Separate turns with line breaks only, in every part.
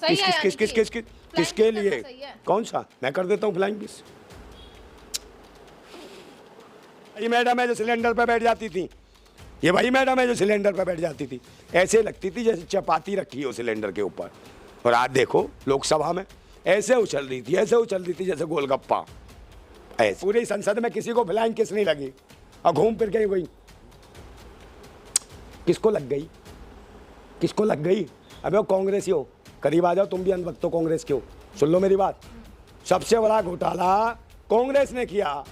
किसके लिए? कौन सा? मैं कर देता हूँ फ्लाइंग किस। ये मैडम है जो सिलेंडर पे बैठ जाती थी, ये वही मैडम है जो सिलेंडर पे बैठ जाती थी, ऐसे लगती थी जैसे चपाती रखी हो सिलेंडर के ऊपर। और आज देखो लोकसभा में ऐसे उछल रही थी, ऐसे उछल रही थी जैसे गोलगप्पा। ऐसे पूरी संसद में किसी को फ्लाइंग किस नहीं लगी और घूम फिर के गई। किसको लग गई? किसको लग गई? अबे वो कांग्रेसी हो, करीब आ जाओ, तुम भी अनवक्त हो, कांग्रेस के हो। सुन लो मेरी बात, सबसे बड़ा घोटाला कांग्रेस ने किया,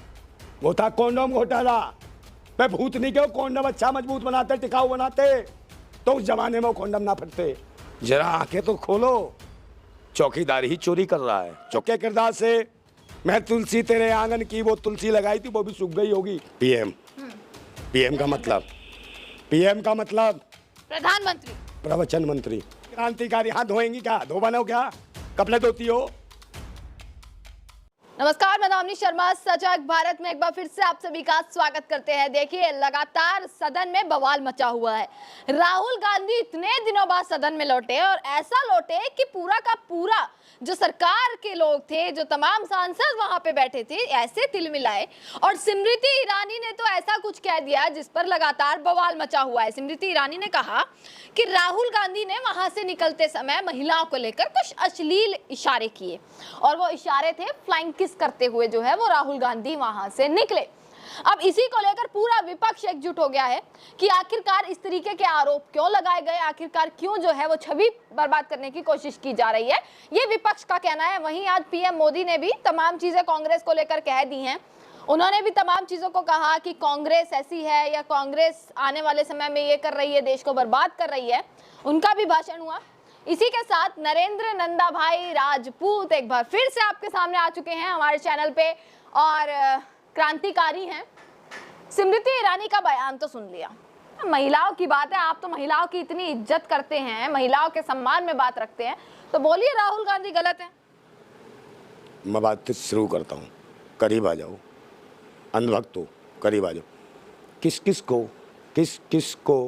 वो था कॉन्डोम घोटाला। पे भूत नहीं के कॉन्डोम अच्छा मजबूत बनाते, टिकाऊ बनाते, तो उस जमाने में वो कॉन्डोम ना फटते। जरा आंखें तो खोलो, चौकीदार ही चोरी कर रहा है। चौके किरदार से मैं तुलसी तेरे आंगन की वो तुलसी लगाई थी, वो भी सूख गई होगी। पीएम, पीएम का मतलब, पीएम का मतलब
प्रधानमंत्री,
प्रवचन मंत्री। क्रांतिकारी हाथ धोएंगी क्या? धो बनो क्या? कपड़े धोती हो?
नमस्कार, मैं दामिनी शर्मा सजग भारत में एक बार फिर से आप सभी का स्वागत करते हैं। देखिए, लगातार सदन में बवाल मचा हुआ है। राहुल गांधी इतने दिनों बाद सदन में लौटे और ऐसा लौटे कि पूरा का पूरा जो सरकार के लोग थे, जो तमाम सांसद वहां पे बैठे थे, ऐसे तिलमिलाए। और स्मृति ईरानी ने तो ऐसा कुछ कह दिया जिस पर लगातार बवाल मचा हुआ है। स्मृति ईरानी ने कहा कि राहुल गांधी ने वहां से निकलते समय महिलाओं को लेकर कुछ अश्लील इशारे किए और वो इशारे थे फ्लाइंग किस करते हुए जो है वो राहुल गांधी वहां से निकले। अब इसी को लेकर पूरा विपक्ष एकजुट हो गया है कि आखिरकार इस तरीके के आरोप क्यों लगाए गए, आखिरकार क्यों जो है वो छवि बर्बाद करने की कोशिश की जा रही है, ये विपक्ष का कहना है। वहीं आज पीएम मोदी ने भी तमाम चीजें कांग्रेस को लेकर कह दी हैं। उन्होंने भी तमाम चीजों को कहा कि कांग्रेस ऐसी है या कांग्रेस आने वाले समय में ये कर रही है, देश को बर्बाद कर रही है। उनका भी भाषण हुआ। इसी के साथ नरेंद्र नंदा भाई राजपूत एक बार फिर से आपके सामने आ चुके हैं हमारे चैनल पे और क्रांतिकारी हैं। स्मृति ईरानी का बयान तो सुन लिया, महिलाओं की बात है, आप तो महिलाओं की इतनी इज्जत करते हैं, महिलाओं के सम्मान में बात रखते हैं, तो बोलिए राहुल गांधी गलत है?
मैं बात शुरू करता हूँ, करीब आ जाओ, अंधभक्त हो, करीब आ जाओ। किस किस को, किस किस को,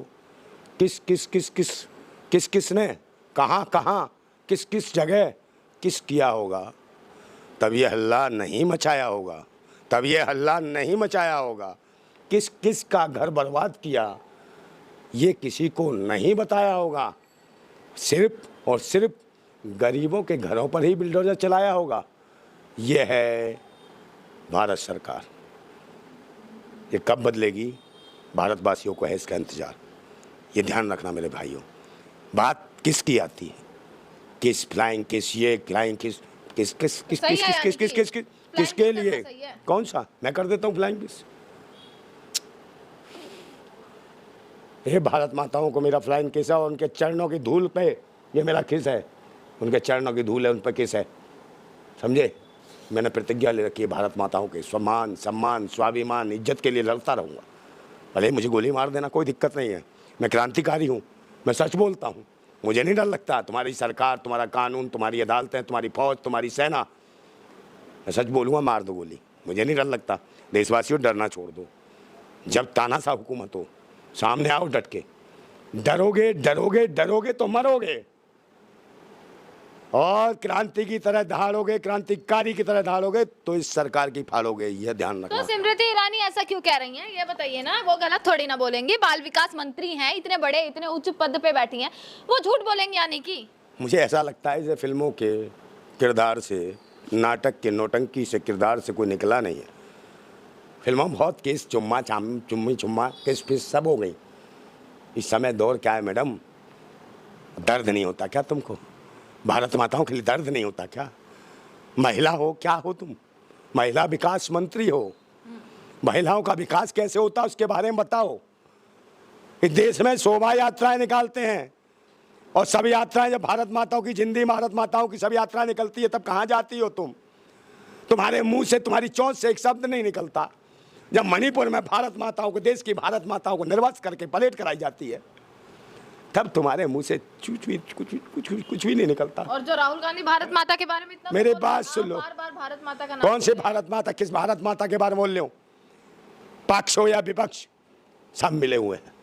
किस किस किस किस किस किस ने कहाँ कहाँ किस किस जगह किस किया होगा, तब ये हल्ला नहीं मचाया होगा, तब ये हल्ला नहीं मचाया होगा। किस किस का घर बर्बाद किया ये किसी को नहीं बताया होगा, सिर्फ और सिर्फ गरीबों के घरों पर ही बिल्डोजर चलाया होगा। ये है भारत सरकार। ये कब बदलेगी, भारतवासियों को है इसका इंतजार। ये ध्यान रखना मेरे भाइयों। बात किसकी आती है, किस फ्लाइंग किस, ये फ्लाइंग किस, किस किस किस किस किस किस किस किस किसके लिए? कौन सा? मैं कर देता हूँ फ्लाइंग किस। ये भारत माताओं को मेरा फ्लाइंग किस है और उनके चरणों की धूल पे ये मेरा किस है। उनके चरणों की धूल है, उन पर किस है, समझे? मैंने प्रतिज्ञा ले रखी है भारत माताओं के सम्मान, सम्मान, स्वाभिमान, इज्जत के लिए लड़ता रहूँगा। भले मुझे गोली मार देना, कोई दिक्कत नहीं है। मैं क्रांतिकारी हूँ, मैं सच बोलता हूँ, मुझे नहीं डर लगता। तुम्हारी सरकार, तुम्हारा कानून, तुम्हारी अदालतें, तुम्हारी फौज, तुम्हारी सेना, मैं सच बोलूँगा, मार दो गोली, मुझे नहीं डर लगता। देशवासियों डरना छोड़ दो। जब तानाशाह हुकूमत हो, सामने आओ डट के। डरोगे डरोगे डरोगे तो मरोगे, और क्रांति की तरह दहाड़ोगे, क्रांतिकारी की तरह दहाड़ोगे तो इस सरकार की फाड़ोगे, यह ध्यान रखना।
तो स्मृति ईरानी ऐसा क्यों कह रही हैं, ये बताइए ना। वो गलत थोड़ी ना बोलेंगी, बाल विकास मंत्री हैं, इतने बड़े इतने उच्च पद पे बैठी हैं, वो झूठ बोलेंगे यानी कि? मुझे
ऐसा लगता है जैसे फिल्मों के किरदार से, नाटक के नौटंकी से किरदार से कोई निकला नहीं है। फिल्मों में बहुत केस, चुम्मा चुम्मी चुम्मा केस फिस सब हो गई। इस समय दौर क्या है मैडम, दर्द नहीं होता क्या तुमको? भारत माताओं के लिए दर्द नहीं होता क्या? महिला हो, क्या हो तुम? महिला विकास मंत्री हो। महिलाओं का विकास कैसे होता है उसके बारे में बताओ। इस देश में शोभा यात्राएं निकालते हैं और सब यात्राएं, जब भारत माताओं की जिंदगी, भारत माताओं की सब यात्राएं निकलती है, तब कहाँ जाती हो तुम? तुम्हारे मुंह से, तुम्हारी चोंच से एक शब्द नहीं निकलता। जब मणिपुर में भारत माताओं को, देश की भारत माताओं को निर्वस्त्र करके परेड कराई जाती है, तब तुम्हारे मुंह से कुछ भी नहीं निकलता।
और जो राहुल गांधी भारत माता के बारे में इतना
मेरे बात सुन लो,
बार भारत माता का नाम,
कौन से भारत माता, किस भारत माता के बारे में बोल रहे हो? पक्ष हो या विपक्ष, सब मिले हुए हैं।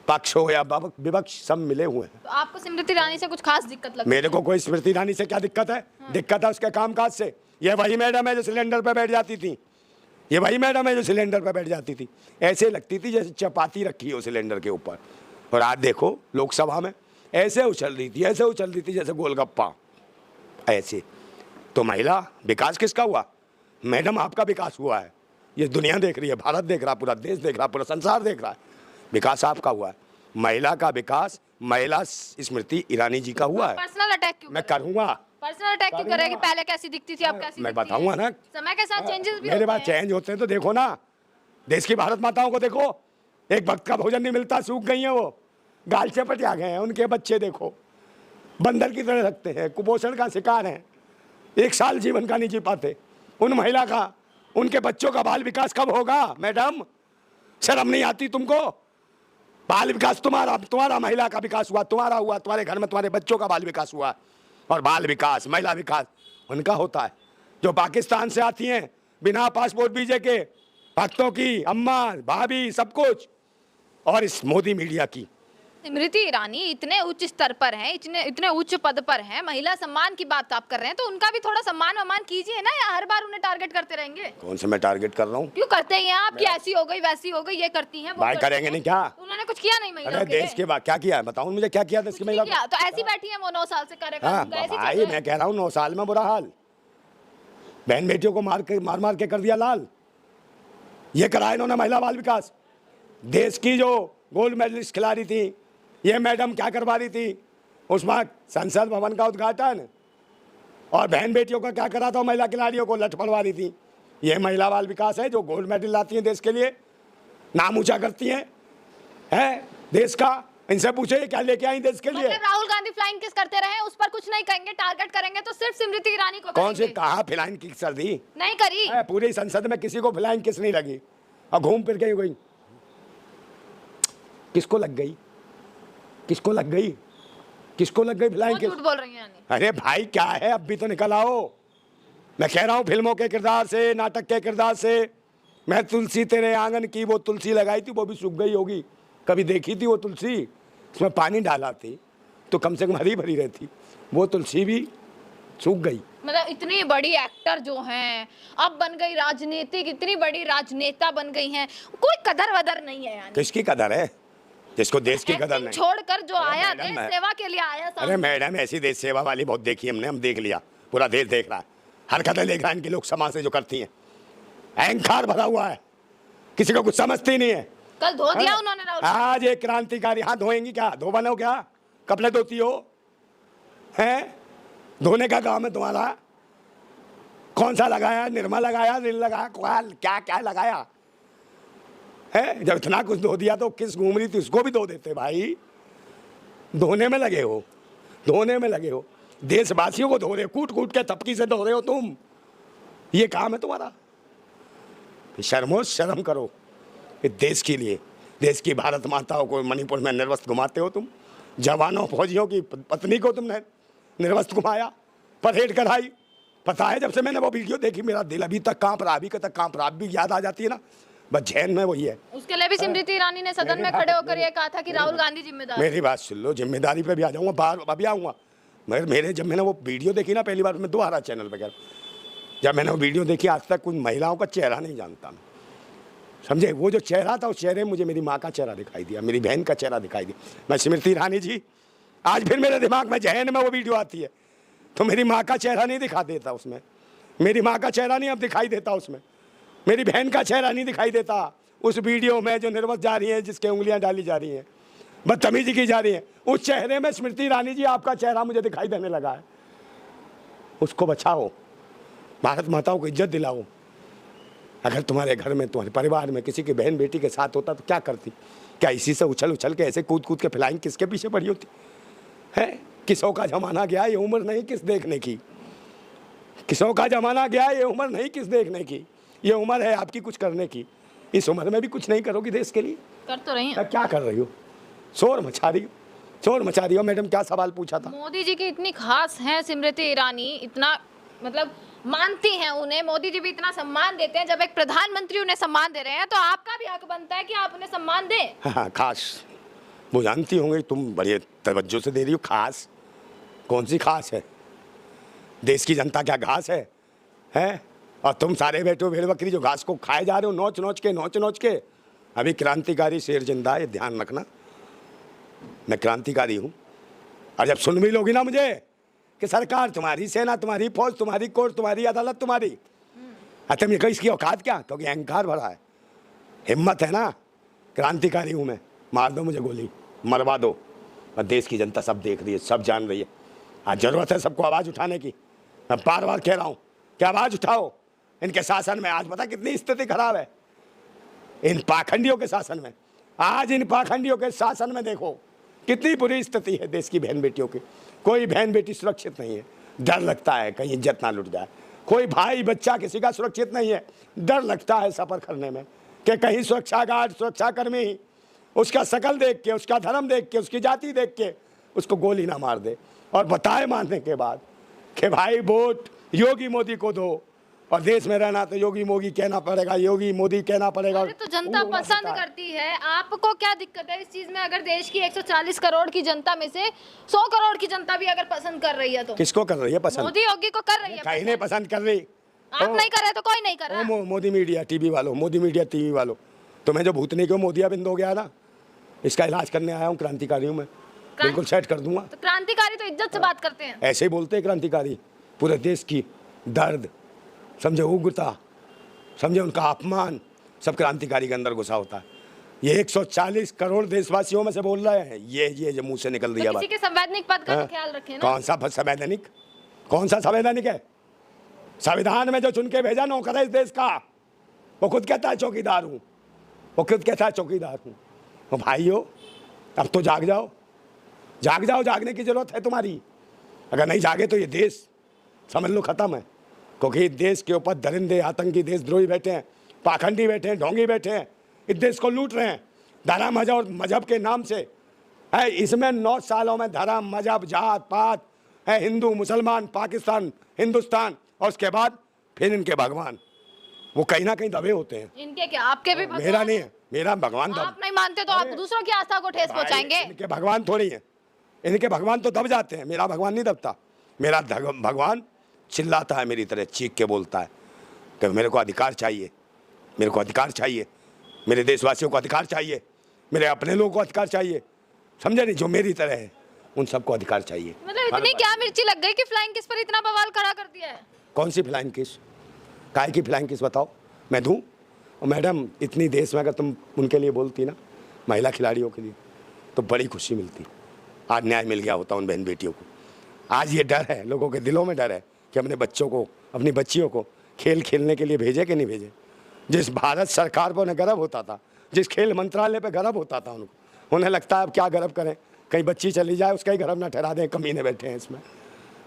पक्ष हो या विपक्ष, सब मिले हुए हैं।
तो आपको स्मृति ईरानी से कुछ खास दिक्कत लगती है?
मेरे को कोई स्मृति ईरानी से क्या दिक्कत है? दिक्कत है उसके कामकाज से। ये वही मैडम है जो सिलेंडर पे बैठ जाती थी, ये वही मैडम है जो सिलेंडर पे बैठ जाती थी, ऐसे लगती थी जैसे चपाती रखी हो सिलेंडर के ऊपर। और आज देखो लोकसभा में ऐसे उछल रही थी, ऐसे उछल रही थी जैसे गोलगप्पा, ऐसे। तो महिला विकास किसका हुआ? मैडम आपका विकास हुआ है, ये दुनिया देख रही है, भारत देख रहा है, पूरा देश देख रहा है, पूरा संसार देख रहा है। विकास आपका हुआ है, महिला का विकास महिला स्मृति ईरानी जी का हुआ है।
पर्सनल अटैक क्यों
मैं करूंगा,
पर्सनल अटैक क्यों करेगी? पहले कैसी दिखती थी, अब कैसी
मैं
दिखती
बताऊंगा
है?
ना,
समय के साथ चेंजेस भी
मेरे
होते
बाद
हैं।
चेंज होते हैं तो देखो ना, देश की भारत माताओं को देखो, एक वक्त का भोजन नहीं मिलता, सूख गई हैं वो, गाल चपट आ गए हैं, उनके बच्चे देखो बंदर की तरह रखते हैं, कुपोषण का शिकार हैं, 1 साल जीवन का नहीं जी पाते। उन महिला का, उनके बच्चों का बाल विकास कब होगा? मैडम शर्म नहीं आती तुमको? बाल विकास तुम्हारा महिला का विकास हुआ, तुम्हारा हुआ, तुम्हारे घर में तुम्हारे बच्चों का बाल विकास हुआ। और बाल विकास महिला विकास उनका होता है जो पाकिस्तान से आती हैं बिना पासपोर्ट वीजे के, भक्तों की अम्मा भाभी सब कुछ। और इस मोदी मीडिया की
स्मृति ईरानी इतने उच्च स्तर पर हैं, इतने उच्च पद पर हैं, महिला सम्मान की बात आप कर रहे हैं, तो उनका भी थोड़ा सम्मान कीजिए ना, या हर बार उन्हें टारगेट करते रहेंगे?
कौन से मैं टारगेट कर रहा हूँ?
क्यों करते हैं आप कि ऐसी हो गई वैसी हो गई, ये करती हैं वो
भाई
करती
करेंगे
हैं?
नहीं क्या?
उन्होंने कुछ किया नहीं महिला
अरे
के लिए?
देश के बाद क्या किया है बताओ मुझे, क्या किया देश की महिला?
क्या तो ऐसी बैठी है वो 9 साल से करेगा?
हाँ भाई मैं कह रहा हूँ 9 साल में बुरा हाल, बहन बेटियों को मार के कर दिया लाल। ये करा इन्होंने महिला बाल विकास। देश की जो गोल्ड मेडलिस्ट खिलाड़ी थी, ये मैडम क्या करवा रही थी? उसमें संसद भवन का उद्घाटन, और बहन बेटियों का क्या करा था? महिला खिलाड़ियों को लठ पड़वा रही थी। ये महिला बाल विकास है जो गोल्ड मेडल लाती हैं देश के लिए, नाम ऊंचा करती हैं देश का। इनसे पूछे क्या लेके आई देश के लिए?
मतलब राहुल गांधी फ्लाइंग किस करते रहे, उस पर कुछ नहीं कहेंगे, टारगेट करेंगे तो सिर्फ स्मृति ईरानी को
कौन से
करेंगे।
कहा फ्लाइंग किस कर दी?
नहीं करी।
पूरी संसद में किसी को फ्लाइंग किस नहीं लगी, और घूम फिर के गई। किसको लग गई? किसको लग गई? किसको लग गई फ्लाइंग किस?
झूठ बोल रही हैं यानी।
अरे भाई क्या है, अब भी तो निकल आओ। मैं कह रहा हूँ फिल्मों के किरदार से, नाटक के किरदार से। मैं तुलसी तेरे आंगन की वो तुलसी लगाई थी, वो भी सूख गई होगी। कभी देखी थी वो तुलसी? उसमें पानी डाला थी तो कम से कम हरी भरी रहती, वो तुलसी भी सूख गई।
मतलब इतनी बड़ी एक्टर जो हैं, अब बन गई राजनीतिक, इतनी बड़ी राजनेता बन गई हैं, कोई कदर वदर नहीं है यानी।
किसकी कदर है? जिसको देश की कदर नहीं।
छोड़कर जो आया
मैडम,
देश सेवा के लिए आया।
अरे मैडम ऐसी देश सेवा वाली बहुत देखी हमने, हम देख लिया, पूरा देश देख रहा है, हरकतें देख रहा है इनकी लोक समाज से जो करती हैं। अहंकार भरा हुआ है, किसी को कुछ समझती नहीं है।
कल धो दिया उन्होंने राहुल।
आज एक क्रांतिकारी, हाँ धोएंगी क्या? धो बनो क्या? कपड़े धोती हो हैं? धोने का काम है तुम्हारा? कौन सा लगाया? निरमा लगाया, रिन लगाया, क्या क्या लगाया है? जब इतना कुछ धो दिया तो किस घूम रही थी उसको भी धो देते भाई। धोने में लगे हो, धोने में लगे हो, देशवासियों को धो रहे हो, कूट कूट के थपकी से धो रहे हो तुम। ये काम है तुम्हारा? शर्म करो। इस देश के लिए, देश की भारत माताओं को मणिपुर में निर्वस्त्र घुमाते हो तुम। जवानों फौजियों की पत्नी को तुमने निर्वस्त्र घुमाया, परेड कराई। पता है जब से मैंने वो वीडियो देखी मेरा दिल अभी तक कांप रहा, अभी तक कांप रहा, अभी याद आ जाती है ना, बस जहन में वही है।
उसके लिए भी स्मृति ईरानी ने सदन में खड़े होकर ये कहा था कि राहुल गांधी जिम्मेदार।
मेरी बात सुन लो, जिम्मेदारी पे भी आ जाऊंगा, बाहर अभी आऊँगा। मगर मेरे जब मैंने वो वीडियो देखी ना पहली बार, मैं दोबारा चैनल पर गया, जब मैंने वो वीडियो देखी, आज तक कुछ महिलाओं का चेहरा नहीं जानता मैं, समझे? वो जो चेहरा था, उस चेहरे में मुझे मेरी माँ का चेहरा दिखाई दिया, मेरी बहन का चेहरा दिखाई दिया। मैं स्मृति ईरानी जी, आज फिर मेरे दिमाग में जहन में वो वीडियो आती है तो मेरी माँ का चेहरा नहीं दिखा देता उसमें, मेरी माँ का चेहरा नहीं अब दिखाई देता उसमें, मेरी बहन का चेहरा नहीं दिखाई देता उस वीडियो में जो निर्वस्त्र जा रही है, जिसके उंगलियां डाली जा रही हैं, बदतमीजी की जा रही है, उस चेहरे में स्मृति ईरानी जी आपका चेहरा मुझे दिखाई देने लगा है। उसको बचाओ, भारत माताओं को इज्जत दिलाओ। अगर तुम्हारे घर में, तुम्हारे परिवार में किसी की बहन बेटी के साथ होता तो क्या करती? क्या इसी से उछल उछल के ऐसे कूद कूद के फ्लाइंग किसके पीछे पड़ी होती है? किसों का जमाना गया, ये उम्र नहीं किस देखने की। किसों का जमाना गया, ये उम्र नहीं किस देखने की। ये उम्र है आपकी कुछ करने की। इस उम्र में भी कुछ नहीं करोगी देश के लिए?
कर तो रही हैं।
क्या कर रही हो? शोर मचा रही हो, शोर मचा रही हो। मैडम क्या सवाल पूछा था?
मोदी जी की इतनी खास हैं स्मृति ईरानी, इतना मतलब मानती हैं उन्हें, मोदी जी भी इतना सम्मान देते हैं, जब एक प्रधानमंत्री उन्हें सम्मान दे रहे हैं तो आपका भी हक बनता है कि आप उन्हें सम्मान दें।
हाँ खास वो जानती होंगी, तुम बड़े तवज्जो से दे रही हो। खास कौन सी खास है? देश की जनता क्या घास है? हैं? और तुम सारे बैठे हो भेड़ बकरी जो घास को खाए जा रहे हो नोच नोच के। अभी क्रांतिकारी शेर जिंदा है, ध्यान रखना। मैं क्रांतिकारी हूँ। और जब सुन भी लोगी ना मुझे कि सरकार तुम्हारी, सेना तुम्हारी, फौज तुम्हारी, कोर्ट तुम्हारी, अदालत तुम्हारी, तुम ये इसकी औकात क्या? क्योंकि अहंकार भरा है, हिम्मत है ना। क्रांतिकारी हूँ मैं, मार दो मुझे गोली, मरवा दो। और देश की जनता सब देख रही है, सब जान रही है। आज जरूरत है सबको आवाज़ उठाने की। मैं बार बार कह रहा हूँ कि आवाज़ उठाओ। इनके शासन में आज पता कितनी स्थिति खराब है, इन पाखंडियों के शासन में। आज इन पाखंडियों के शासन में देखो कितनी बुरी स्थिति है देश की बहन बेटियों की। कोई बहन बेटी सुरक्षित नहीं है, डर लगता है कहीं इज्जत ना लुट जाए। कोई भाई बच्चा किसी का सुरक्षित नहीं है, डर लगता है सफ़र करने में कि कहीं सुरक्षा गार्ड, सुरक्षाकर्मी ही उसका शकल देख के, उसका धर्म देख के, उसकी जाति देख के उसको गोली ना मार दे। और बताए मारने के बाद कि भाई वोट योगी मोदी को दो, और देश में रहना तो योगी मोदी कहना पड़ेगा, योगी मोदी कहना पड़ेगा।
अरे तो जनता पसंद करती है, आपको क्या दिक्कत है इस चीज में? अगर देश की 140 करोड़ की जनता में से 100 करोड़ की जनता भी अगर पसंद कर रही है तो
किसको कर रही है पसंद?
मोदी योगी को कर रही है।
कहीं नहीं पसंद कर रही।
आप नहीं कर रहे तो कोई नहीं कर रहा।
मोदी मीडिया टीवी वालों, मोदी मीडिया टीवी वालों, तुम्हें जो भूतनी को मोदियाबिंद हो गया ना, इसका इलाज करने आया हूँ। क्रांतिकारी हूँ मैं, बिल्कुल सेट कर दूंगा।
तो क्रांतिकारी तो इज्जत से बात करते हैं,
ऐसे ही बोलते हैं क्रांतिकारी। पूरे देश की दर्द समझे, उग्रता समझे, उनका अपमान सब क्रांतिकारी के अंदर घुसा होता है। ये 140 करोड़ देशवासियों में से बोल रहे हैं, ये जो मुंह से निकल रही है
तो किसी के संवैधानिक पद का तो ख्याल रखें ना।
कौन सा संवैधानिक? कौन सा संवैधानिक है? संविधान में जो चुन के भेजा नौकर है इस देश का, वो खुद कहता है चौकीदार हूँ, वो खुद कहता है चौकीदार हूँ। वो भाइयों अब तो जाग जाओ, जाग जाओ, जागने की जरूरत है तुम्हारी। अगर नहीं जागे तो ये देश समझ लो खत्म है। क्योंकि इस देश के ऊपर दरिंदे, आतंकी, देशद्रोही बैठे हैं, पाखंडी बैठे हैं, ढोंगी बैठे हैं, इस देश को लूट रहे हैं धर्म मजहब और मजहब के नाम से। है इसमें 9 सालों में धर्म, मजहब, जात पात है, हिंदू, मुसलमान, पाकिस्तान, हिंदुस्तान, और उसके बाद फिर इनके भगवान, वो कहीं ना कहीं दबे होते हैं।
इनके क्या? आपके भी भगवान?
मेरा नहीं है, मेरा भगवान
आप नहीं मानते तो आप दूसरों की आस्था को ठेस पहुंचाएंगे।
इनके भगवान थोड़ी है, इनके भगवान तो दब जाते हैं, मेरा भगवान नहीं दबता। मेरा भगवान चिल्लाता है मेरी तरह, चीख के बोलता है कि मेरे को अधिकार चाहिए, मेरे को अधिकार चाहिए, मेरे देशवासियों को अधिकार चाहिए, मेरे अपने लोगों को अधिकार चाहिए। समझे नहीं? जो मेरी तरह है उन सबको अधिकार चाहिए।
मतलब इतनी क्या मिर्ची लग गई कि फ्लाइंग किस पर इतना बवाल खड़ा कर दिया है?
कौन सी फ्लाइंग किस? काय की फ्लाइंग किस बताओ? मैं दूँ? और मैडम इतनी देश में अगर तुम उनके लिए बोलती ना, महिला खिलाड़ियों के लिए, तो बड़ी खुशी मिलती। आज न्याय मिल गया होता उन बहन बेटियों को। आज ये डर है, लोगों के दिलों में डर है कि अपने बच्चों को, अपनी बच्चियों को खेल खेलने के लिए भेजे कि नहीं भेजे। जिस भारत सरकार पर उन्हें गर्व होता था, जिस खेल मंत्रालय पर गर्व होता था उनको, उन्हें लगता है अब क्या गर्व करें, कहीं बच्ची चली जाए उसका ही गर्व ना ठहरा दें, कमीने बैठे हैं इसमें।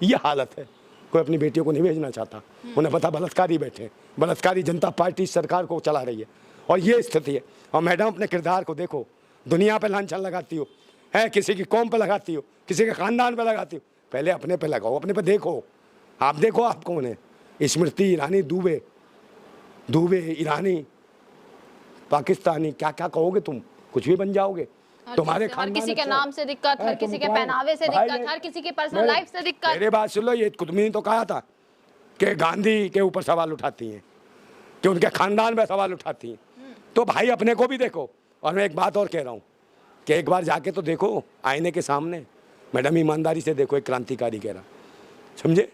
ये हालत है, कोई अपनी बेटियों को नहीं भेजना चाहता। उन्हें पता बलात्कारी बैठे, बलात्कारी जनता पार्टी सरकार को चला रही है, और ये स्थिति है। और मैडम अपने किरदार को देखो, दुनिया पर लांछन लगाती हो, है किसी की कौम पर लगाती हो, किसी के खानदान पर लगाती हो, पहले अपने पे लगाओ, अपने पे देखो। आप देखो आप कौन है? स्मृति ईरानी, दुबे ईरानी, पाकिस्तानी, क्या क्या कहोगे तुम? कुछ भी बन जाओगे। तुम्हारे
हर किसी के नाम से दिक्कत, हर किसी के पहनावे से दिक्कत, हर किसी की पर्सनल लाइफ से दिक्कत।
मेरे बात सुन लो, ये कुतुबी ने तो कहा था कि गांधी के ऊपर सवाल उठाती हैं, कि उनके खानदान में सवाल उठाती हैं। तो भाई अपने को भी देखो। और मैं एक बात और कह रहा हूँ कि एक बार जाके तो देखो आईने के सामने, मैडम ईमानदारी से देखो, एक क्रांतिकारी कह रहा, समझे?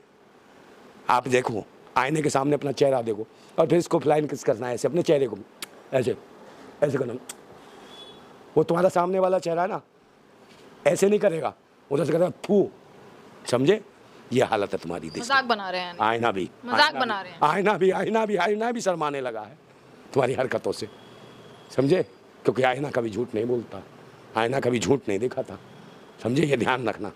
आप देखो आईने के सामने अपना चेहरा देखो, और फिर इसको फ्लाइंग किस करना है, ऐसे अपने चेहरे को ऐसे ऐसे करना। वो तुम्हारा सामने वाला चेहरा है ना, ऐसे नहीं करेगा, उधर से करेगा फू, समझे? ये हालत है तुम्हारी देश।
मजाक बना रहे हैं,
आईना भी
मजाक बना रहे हैं,
आईना भी शर्माने लगा है तुम्हारी हरकतों से, समझे? क्योंकि आईना कभी झूठ नहीं बोलता, आईना कभी झूठ नहीं दिखाता, समझे? ये ध्यान रखना।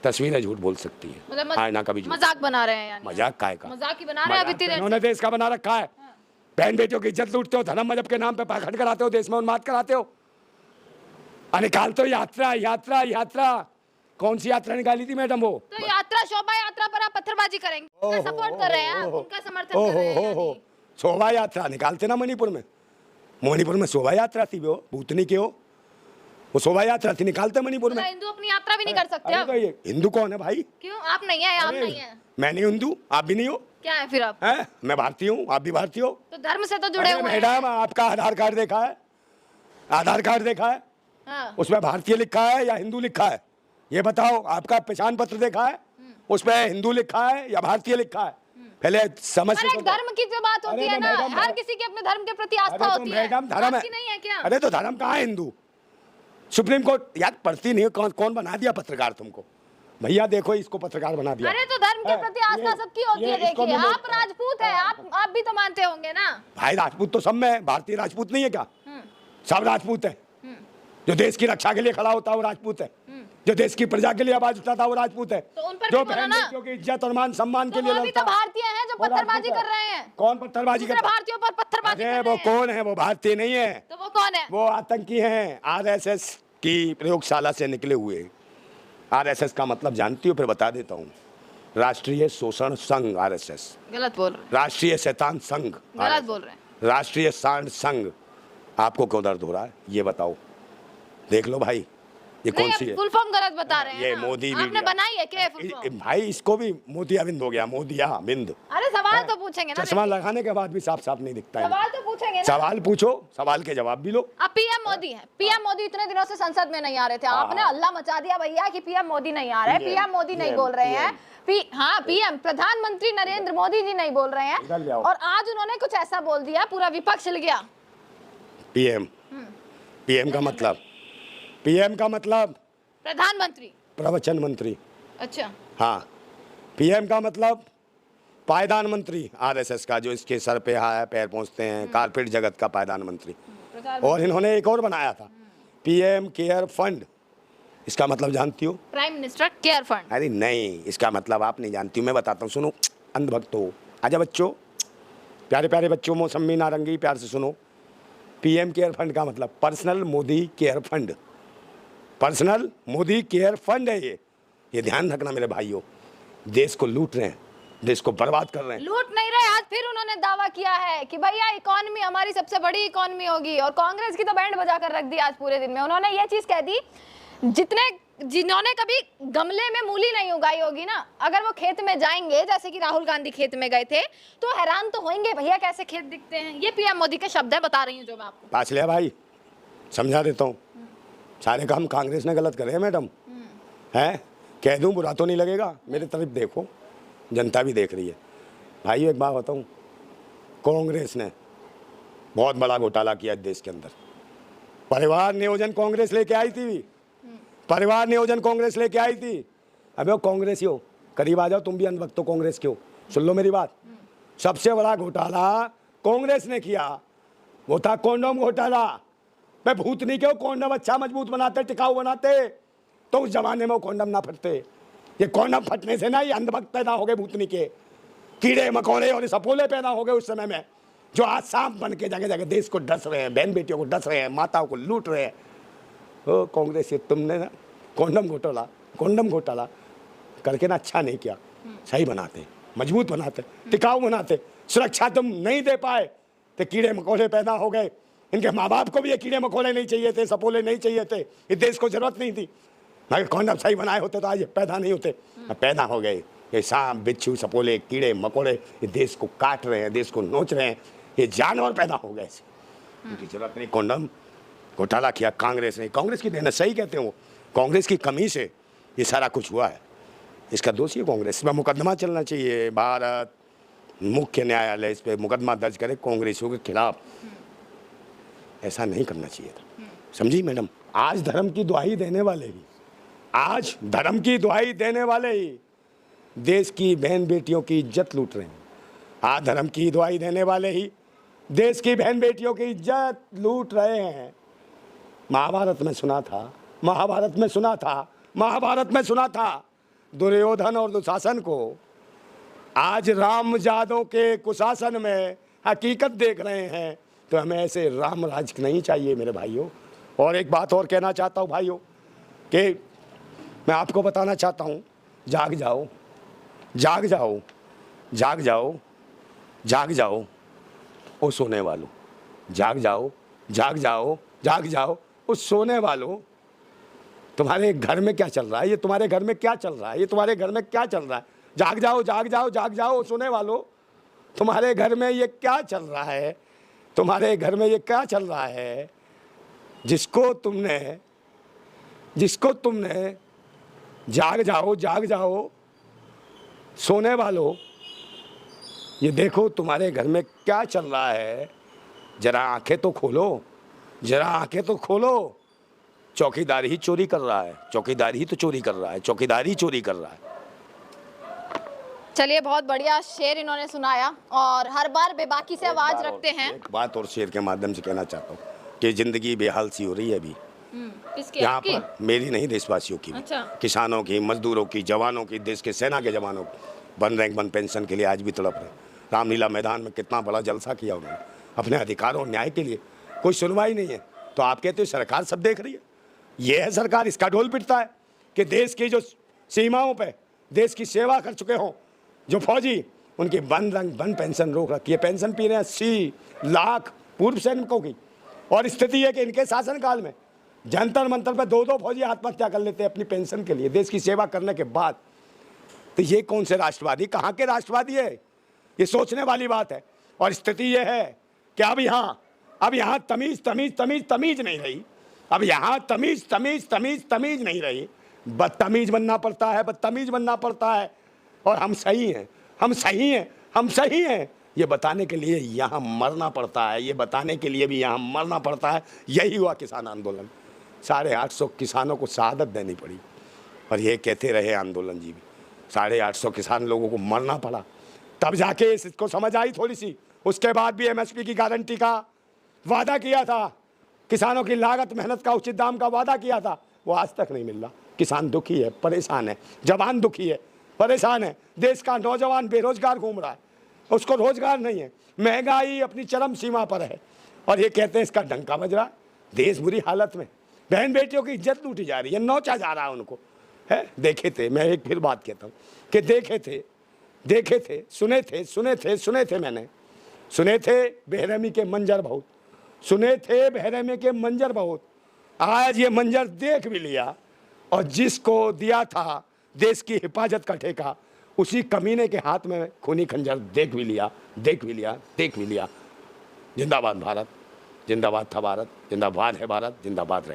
तस्वीरें झूठ बोल सकती है,
मतलब
आईना कभी
मजाक बना रहे हैं। यानी
मजाक काय का?
मजाक ही बना रहे हैं। अभी
उन्होंने देश का बना रखा है। बहन बेटियों की इज्जत लूटते हो, धर्म मजहब के नाम पे पाखंड कराते हो, देश में उन्माद कराते हो, निकालते हो यात्रा यात्रा यात्रा। कौन सी यात्रा निकाली थी मैडम? वो
तो यात्रा, शोभा यात्रा पर आप पत्थरबाजी करेंगे, उनका सपोर्ट कर रहे हैं आप, उनका समर्थन कर रहे हैं।
शोभा यात्रा निकालते ना मणिपुर में, मणिपुर में शोभा यात्रा थी वो, भूतनी के हो, वो शोभा यात्रा थी, निकालते मणिपुर में।
हिंदू अपनी यात्रा भी नहीं कर सकते
अरे
अब?
तो ये हिंदू कौन है भाई?
क्यों आप नहीं है, आप
अरे,
नहीं है?
मैं नहीं हिंदू, आप भी नहीं हो।
क्या है फिर आप?
हैं? मैं भारतीय हूँ, आप भी भारतीय हो।
तो धर्म से तो जुड़े
अरे
हुए हैं।
मैडम, आपका आधार कार्ड देखा है? आधार कार्ड देखा है?
हाँ।
उसमें भारतीय लिखा है या हिंदू लिखा है? ये बताओ। आपका पहचान पत्र देखा है? उसमें हिंदू लिखा है या भारतीय लिखा है? पहले समझ
पर एक धर्म की जो बात होती
अरे
है
तो
ना,
मैडम,
हर किसी के अपने धर्म के प्रति आस्था
अरे तो
होती है।
मैडम धर्म है।
आपकी नहीं है क्या?
अरे तो धर्म कहाँ है हिंदू? सुप्रीम कोर्ट यार पढ़ती नहीं है। कौन बना दिया पत्रकार तुमको? भैया देखो, इसको पत्रकार बना दिया।
अरे तो धर्म के प्रति आस्था सबकी होती है।
इसको
देखिए,
मैं-
आप राजपूत है, आप भी तो मानते होंगे ना?
भाई राजपूत तो सब में है। भारतीय राजपूत नहीं है क्या? सब राजपूत है। जो देश की रक्षा के लिए खड़ा होता है वो राजपूत है। जो देश की प्रजा के लिए आवाज उठाता है वो राजपूत है।
तो उन पर
जो
भी बोलो
बहन
ना।
बेटियों की इज्जत और मान सम्मान के
तो
लिए
वो भी
लड़ता
तो
है,
भारतीय हैं जो
वो
पत्थरबाजी
राजपूत
कर रहे हैं।
कौन पत्थरबाजी
दूसरे
करता है?
भारतीयों पर पत्थरबाजी
अरे
कर
वो
रहे हैं।
कौन है? वो भारतीय नहीं है।
तो वो कौन है?
वो आतंकी हैं, आरएसएस की प्रयोगशाला से निकले हुए। आरएसएस का मतलब जानती हो? फिर बता देता हूँ। राष्ट्रीय शोषण संघ आरएसएस,
गलत बोल रहे हैं,
राष्ट्रीय शैतान संघ,
गलत बोल रहे हैं।
राष्ट्रीय सांड संघ। आपको क्यों दर्द हो रहा है ये बताओ? देख लो भाई, ये कौन सी है?
फुल फॉर्म गलत बता रहे हैं
ये
ना।
मोदी
आपने
वीडियो।
बनाई है क्या फुल फॉर्म?
भाई इसको भी मोतियाबिंद हो गया, मोतियाबिंद।
अरे सवाल तो पूछेंगे ना।
चश्मा लगाने के बाद भी साफ साफ नहीं दिखता है।
सवाल तो पूछेंगे ना।
सवाल पूछो, सवाल के जवाब भी लो।
अब पीएम मोदी है। पीएम मोदी इतने दिनों से संसद में नहीं आ रहे थे। आपने अल्लाह मचा दिया भैया कि पीएम मोदी नहीं आ रहे हैं। पीएम मोदी नहीं बोल रहे हैं। हाँ, पीएम प्रधानमंत्री नरेंद्र मोदी जी नहीं बोल रहे
इधर ले
हैं।
आओ।
और आज उन्होंने कुछ ऐसा बोल दिया, पूरा विपक्ष हिल गया।
पीएम, पीएम का मतलब, पीएम का मतलब
प्रधानमंत्री,
प्रवचन मंत्री।
अच्छा।
हाँ, पीएम का मतलब पायदान मंत्री आरएसएस का, जो इसके सर पे पैर पहुंचते हैं, कारपेट जगत का पायदान मंत्री। और इन्होंने एक और बनाया था, पीएम केयर फंड। इसका मतलब जानती हो?
Prime minister care fund.
अरे नहीं, इसका मतलब आप नहीं जानती हो, मैं बताता हूँ। सुनो अंधभक्त हो। आजा बच्चों, प्यारे प्यारे बच्चों, मौसमी नारंगी, प्यार से सुनो। पीएम केयर फंड का मतलब personal Modi care fund. Personal Modi care fund है ये ध्यान रखना मेरे भाइयों। देश को लूट रहे हैं, देश को बर्बाद कर रहे हैं।
लूट नहीं रहे। आज फिर उन्होंने दावा किया है कि भैया इकोनॉमी हमारी सबसे बड़ी इकोनॉमी होगी। और कांग्रेस की तो बैंड बजा कर रख दी आज पूरे दिन में। उन्होंने ये चीज कह दी, जिन्होंने कभी गमले में मूली नहीं उगाई होगी ना, अगर वो खेत में जाएंगे, जैसे कि राहुल गांधी खेत में गए थे, तो हैरान तो होंगे भैया कैसे खेत दिखते हैं। ये पीएम मोदी के शब्द है, बता रही हूँ जो मैं आपको।
पास लिया भाई, समझा देता हूँ। सारे काम कांग्रेस ने गलत करे हैं मैडम। हैं? कह दूँ बुरा तो नहीं लगेगा? मेरे तरफ देखो, जनता भी देख रही है। भाई एक बात बताऊँ, कांग्रेस ने बहुत बड़ा घोटाला किया देश के अंदर। परिवार नियोजन कांग्रेस लेके आई थी। परिवार नियोजन कांग्रेस लेके आई थी। अबे वो कांग्रेसी हो, करीब आ जाओ, तुम भी अनवक्त हो, कांग्रेस के हो। सुन लो मेरी बात, सबसे बड़ा घोटाला कांग्रेस ने किया, वो था कॉन्डोम घोटाला। मैं भूत नहीं क्यों, कॉन्डोम अच्छा मजबूत बनाते, टिकाऊ बनाते, तो उस जमाने में वो कॉन्डोम ना फटते। ये कॉन्डोम फटने से ना ये अंधभक्त पैदा हो गए, भूतनी के कीड़े मकोड़े और सपोले पैदा हो गए उस समय में, जो आज सांप बन के जगह जगह देश को डस रहे हैं, बहन बेटियों को डस रहे हैं, माताओं को लूट रहे हैं। ओ कांग्रेस, ये तुमने ना कॉन्डम घोटाला करके ना अच्छा नहीं किया। सही बनाते, मजबूत बनाते, टिकाऊ बनाते, सुरक्षा तुम नहीं दे पाए तो कीड़े मकोड़े पैदा हो गए। इनके माँ बाप को भी ये कीड़े मकोड़े नहीं चाहिए थे, सपोले नहीं चाहिए थे, इस देश को जरूरत नहीं थी। अगर कॉन्डम सही बनाए होते तो आज ये पैदा नहीं होते। अब पैदा हो गए ये सांप बिच्छू सपोले कीड़े मकोड़े, ये देश को काट रहे हैं, देश को नोच रहे हैं, ये जानवर पैदा हो गए। उनकी जरूरत नहीं। कॉन्डम घोटाला किया कांग्रेस ने। कांग्रेस की देन, सही कहते हैं वो, कांग्रेस की कमी से ये सारा कुछ हुआ है। इसका दोषी है कांग्रेस। इस पर मुकदमा चलना चाहिए, भारत मुख्य न्यायालय इस पर मुकदमा दर्ज करे कांग्रेसियों के खिलाफ। ऐसा नहीं करना चाहिए था, समझी मैडम? आज धर्म की दुहाई देने वाले ही, आज धर्म की दुहाई देने वाले ही देश की बहन बेटियों की इज्जत लूट रहे हैं। आज धर्म की दुहाई देने वाले ही देश की बहन बेटियों की इज्जत लूट रहे हैं। महाभारत में सुना था, महाभारत में सुना था, महाभारत में सुना था दुर्योधन और दुशासन को। आज राम जादव के कुशासन में हकीकत देख रहे हैं। तो हमें ऐसे राम राज नहीं चाहिए मेरे भाइयों। और एक बात और कहना चाहता हूँ भाइयों, कि मैं आपको बताना चाहता हूँ, जाग जाओ, जाग जाओ, जाग जाओ, जाग जाओ ओ सोने वालों, जाग जाओ, जाग जाओ, जाग जाओ उस सोने वालों। तुम्हारे घर में क्या चल रहा है, ये तुम्हारे घर में क्या चल रहा है, ये तुम्हारे घर में क्या चल रहा है। जाग जाओ, जाग जाओ, जाग जाओ सुने वालों, तुम्हारे घर में ये क्या चल रहा है, तुम्हारे घर में ये क्या चल रहा है। जिसको तुमने जाग जाओ, जाग जाओ सोने वालों, ये देखो तुम्हारे घर में क्या चल रहा है। जरा आंखें तो खोलो, जरा आंखें तो खोलो। चौकीदार ही चोरी कर रहा है, चौकीदार ही तो चोरी कर रहा है, चौकीदार ही चोरी कर रहा है।
चलिए, बहुत बढ़िया शेर इन्होंने सुनाया और हर बार बेबाकी से आवाज रखते हैं।
एक बात और शेर के माध्यम से कहना चाहता हूँ कि जिंदगी बेहाल सी हो रही है अभी
किसकी?
यहाँ
आपकी?
पर, मेरी नहीं, देशवासियों की भी।
अच्छा।
किसानों की, मजदूरों की, जवानों की, देश के सेना के जवानों की, वन रैंक वन पेंशन के लिए आज भी तड़प रहे। रामलीला मैदान में कितना बड़ा जलसा किया उन्होंने अपने अधिकार और न्याय के लिए, कोई सुनवाई नहीं है। तो आप कहते हो सरकार सब देख रही है, ये है सरकार, इसका ढोल पिटता है कि देश की जो सीमाओं पे देश की सेवा कर चुके हों जो फौजी, उनकी वन रंग वन पेंशन रोक रखी है। पेंशन पी रहे हैं 80 लाख पूर्व सैनिकों की। और स्थिति है कि इनके शासनकाल में जंतर मंतर पर 2-2 फौजी आत्महत्या कर लेते हैं अपनी पेंशन के लिए, देश की सेवा करने के बाद। तो ये कौन से राष्ट्रवादी, कहाँ के राष्ट्रवादी है, ये सोचने वाली बात है। और स्थिति ये है कि अब यहाँ तमीज नहीं रही, अब यहाँ तमीज नहीं रही, बदतमीज बनना पड़ता है, बदतमीज बनना पड़ता है। और हम सही हैं, हम सही हैं, हम सही हैं, ये बताने के लिए यहाँ मरना पड़ता है, ये बताने के लिए भी यहाँ मरना पड़ता है। यही हुआ किसान आंदोलन, 850 किसानों को शहादत देनी पड़ी और ये कहते रहे आंदोलन जी भी, 850 किसान लोगों को मरना पड़ा, तब जाके इसको समझ आई थोड़ी सी। उसके बाद भी एमएसपी की गारंटी का वादा किया था, किसानों की लागत मेहनत का उचित दाम का वादा किया था, वो आज तक नहीं मिल रहा। किसान दुखी है, परेशान है, जवान दुखी है, परेशान है। देश का नौजवान बेरोजगार घूम रहा है, उसको रोजगार नहीं है, महंगाई अपनी चरम सीमा पर है और ये कहते हैं इसका डंका बज रहा है। देश बुरी हालत में, बहन बेटियों की इज्जत लूटी जा रही है, नोचा जा रहा है उनको, है। देखे थे, मैं एक फिर बात कहता हूँ कि देखे थे, सुने थे मैंने, सुने थे बेरहमी के मंजर बहुत, सुने थे बेरहमी के मंजर बहुत। आज ये मंजर देख भी लिया और जिसको दिया था देश की हिफाजत का ठेका, उसी कमीने के हाथ में खूनी खंजर देख भी लिया। जिंदाबाद भारत, जिंदाबाद था भारत, जिंदाबाद है भारत, जिंदाबाद रहे।